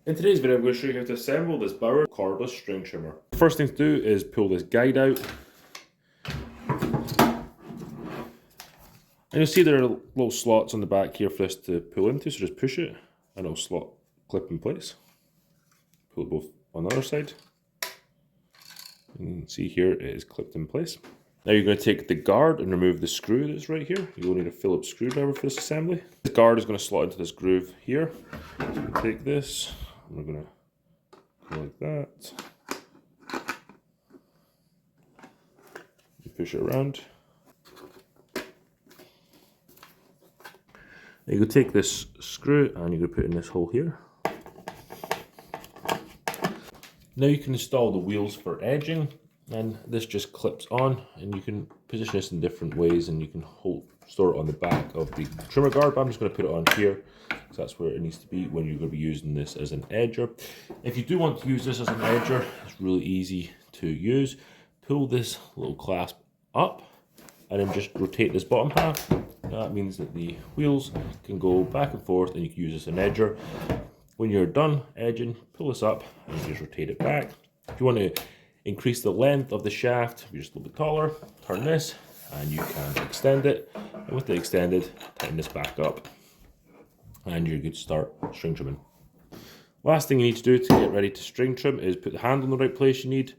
In today's video, I'm going to show you how to assemble this Bauer cordless string trimmer. The first thing to do is pull this guide out. And you'll see there are little slots on the back here for this to pull into, so just push it and it'll slot clip in place. Pull it both on the other side. And you can see here it is clipped in place. Now you're going to take the guard and remove the screw that's right here. You will need a Phillips screwdriver for this assembly. This guard is going to slot into this groove here. So we take this, and we're going to go like that. You push it around. Now you go take this screw and you're going to put it in this hole here. Now you can install the wheels for edging, and this just clips on, and you can position this in different ways, and you can store it on the back of the trimmer guard, but I'm just going to put it on here because that's where it needs to be when you're going to be using this as an edger. If you do want to use this as an edger, it's really easy to use. Pull this little clasp up and then just rotate this bottom half. That means that the wheels can go back and forth and you can use this as an edger. When you're done edging, pull this up and you just rotate it back. If you want to increase the length of the shaft, you're just a little bit taller, turn this and you can extend it. And with the extended, tighten this back up and you're good to start string trimming. Last thing you need to do to get ready to string trim is put the handle in the right place you need.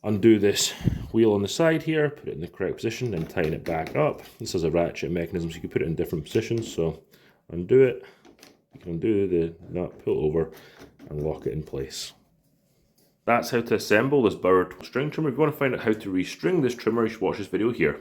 Undo this wheel on the side here, put it in the correct position, then tighten it back up. This has a ratchet mechanism, so you can put it in different positions. So undo it, you can undo the nut, pull it over, and lock it in place. That's how to assemble this Bauer string trimmer. If you want to find out how to restring this trimmer, you should watch this video here.